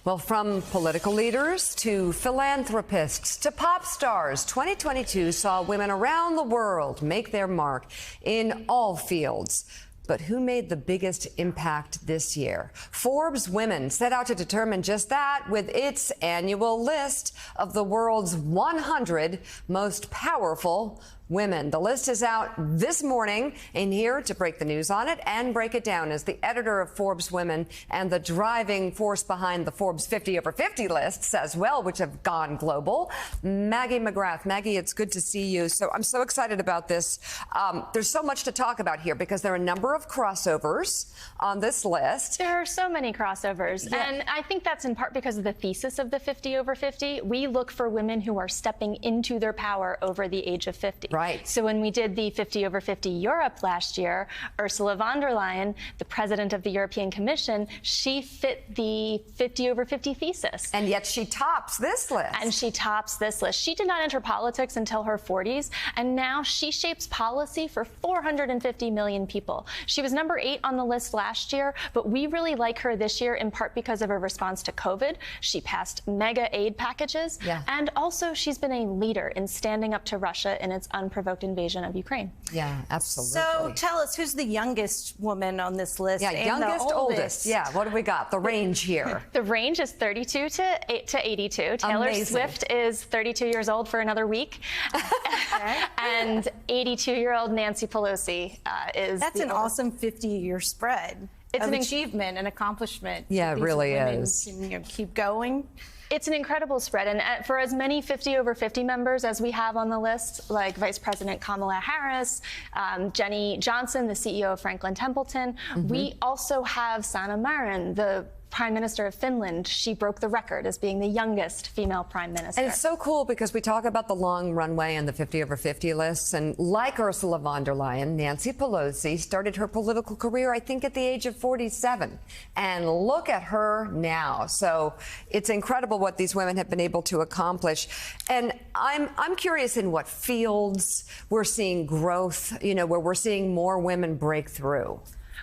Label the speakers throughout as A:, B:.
A: Well, from political leaders to philanthropists to pop stars, 2022 saw women around the world make their mark in all fields. But who made the biggest impact this year? Forbes Women set out to determine just that with its annual list of the world's 100 most powerful women. The list is out this morning, and here to break the news on it and break it down is the editor of Forbes Women and the driving force behind the Forbes 50 over 50 lists as well, which have gone global, Maggie McGrath. Maggie, it's good to see you. So I'm so excited about this. There's so much to talk about here because there are a number of crossovers on this list.
B: There are so many crossovers, and I think that's in part because of the thesis of the 50 over 50. We look for women who are stepping into their power over the age of 50.
A: Right.
B: So when we did the 50 over 50 Europe last year, Ursula von der Leyen, the president of the European Commission, she fit the 50 over 50 thesis.
A: And yet she tops this list.
B: And she tops this list. She did not enter politics until her 40s, and now she shapes policy for 450 million people. She was number 8 on the list last year, but we really like her this year in part because of her response to COVID. She passed mega aid packages, and also she's been a leader in standing up to Russia in its unprovoked invasion of Ukraine.
A: Yeah, absolutely.
C: So tell us, who's the youngest woman on this list?
A: Yeah,
C: and
A: youngest,
C: the
A: oldest. Yeah, what do we got? The range here.
B: The range is 32 to 82. Taylor
A: Amazing.
B: Swift is 32 years old for another week. And 82-year-old Nancy Pelosi is
C: That's an awesome 50-year spread. It's an achievement and accomplishment.
A: Yeah, it really is.
C: Can keep going.
B: It's an incredible spread, and for as many 50 over 50 members as we have on the list, like Vice President Kamala Harris, Jenny Johnson, the CEO of Franklin Templeton, we also have Sanna Marin, the Prime Minister of Finland. She broke the record as being the youngest female prime minister.
A: And it's so cool because we talk about the long runway and the 50 over 50 lists. And like Ursula von der Leyen, Nancy Pelosi started her political career, I think, at the age of 47. And look at her now. So it's incredible what these women have been able to accomplish. And I'm curious in what fields we're seeing growth, you know, where we're seeing more women break through.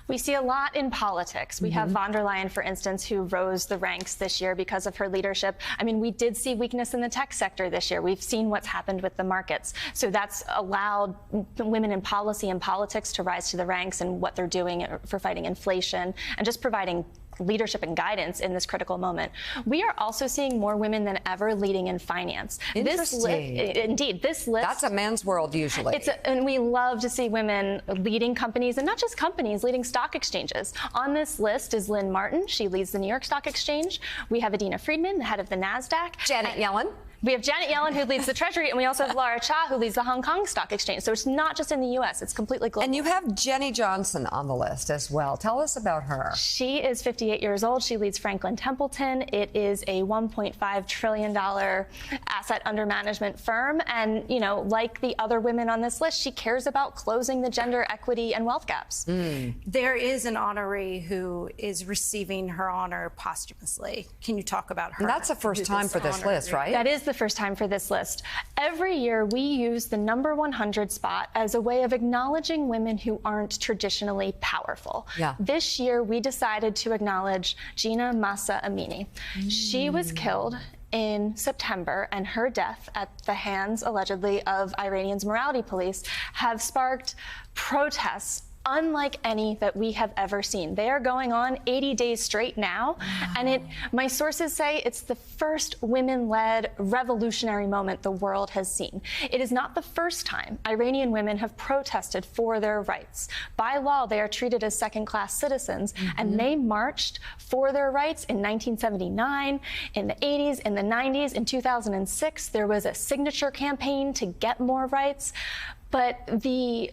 B: We see a lot in politics. We have von der Leyen, for instance, who rose the ranks this year because of her leadership. I mean, we did see weakness in the tech sector this year. We've seen what's happened with the markets. So that's allowed women in policy and politics to rise to the ranks and what they're doing for fighting inflation and just providing leadership and guidance in this critical moment. We are also seeing more women than ever leading in finance.
A: Interesting.
B: Indeed, this list.
A: That's a man's world usually.
B: And we love to see women leading companies, and not just companies, leading stock exchanges. On this list is Lynn Martin. She leads the New York Stock Exchange. We have Adina Friedman, the head of the NASDAQ.
A: Janet Yellen.
B: We have Janet Yellen, who leads the Treasury, and we also have Laura Cha, who leads the Hong Kong Stock Exchange. So it's not just in the U.S., it's completely global.
A: And you have Jenny Johnson on the list as well. Tell us about her.
B: She is 58 years old. She leads Franklin Templeton. It is a $1.5 trillion asset under management firm. And, you know, like the other women on this list, she cares about closing the gender equity and wealth gaps.
C: There is an honoree who is receiving her honor posthumously. Can you talk about her?
A: And that's the first time for this list, right?
B: That is the first time for this list. Every year we use the number 100 spot as a way of acknowledging women who aren't traditionally powerful. This year we decided to acknowledge Gina Mahsa Amini. She was killed in September, and her death at the hands, allegedly, of Iranian's morality police have sparked protests unlike any that we have ever seen. They are going on 80 days straight now, and my sources say it's the first women-led revolutionary moment the world has seen. It is not the first time Iranian women have protested for their rights. By law, they are treated as second-class citizens, and they marched for their rights in 1979, in the 80s, in the 90s, in 2006. There was a signature campaign to get more rights. But the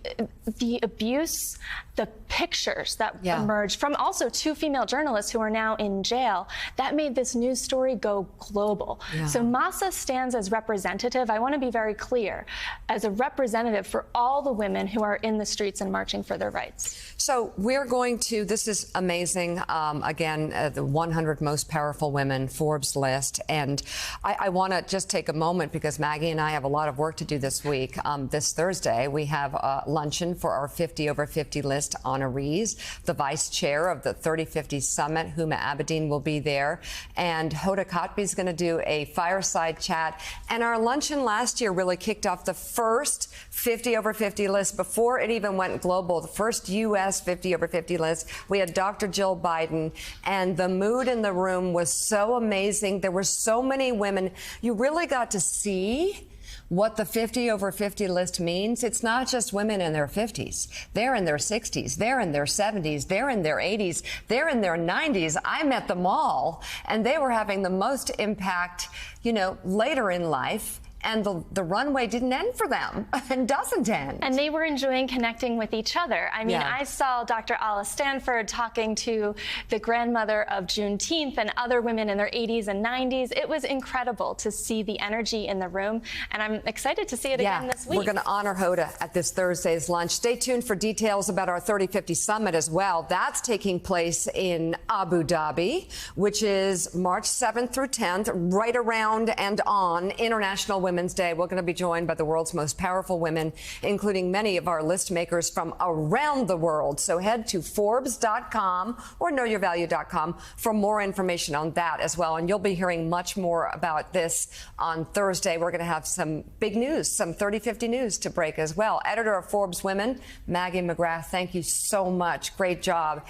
B: abuse, the pictures that emerged from also 2 female journalists who are now in jail, that made this news story go global. So Mahsa stands as representative, I want to be very clear, as a representative for all the women who are in the streets and marching for their rights.
A: So we're going to, this is amazing, again, the 100 most powerful women Forbes list. And I want to just take a moment because Maggie and I have a lot of work to do this week, this Thursday. Thursday, we have a luncheon for our 50 over 50 list honorees. The vice chair of the 3050 Summit, Huma Abedin, will be there. And Hoda Kotb is going to do a fireside chat. And our luncheon last year really kicked off the first 50 over 50 list before it even went global, the first U.S. 50 over 50 list. We had Dr. Jill Biden, and the mood in the room was so amazing. There were so many women. You really got to see what the 50 over 50 list means. It's not just women in their 50s. They're in their 60s. They're in their 70s. They're in their 80s. They're in their 90s. I met them all, and they were having the most impact, you know, later in life. And the runway didn't end for them and doesn't end.
B: And they were enjoying connecting with each other. I mean, I saw Dr. Alice Stanford talking to the grandmother of Juneteenth and other women in their 80s and 90s. It was incredible to see the energy in the room. And I'm excited to see it again this week.
A: We're going to honor Hoda at this Thursday's lunch. Stay tuned for details about our 3050 Summit as well. That's taking place in Abu Dhabi, which is March 7th through 10th, right around and on International Women's Day. We're going to be joined by the world's most powerful women, including many of our list makers from around the world. So head to Forbes.com or KnowYourValue.com for more information on that as well. And you'll be hearing much more about this on Thursday. We're going to have some big news, some 3050 news to break as well. Editor of Forbes Women, Maggie McGrath, thank you so much. Great job.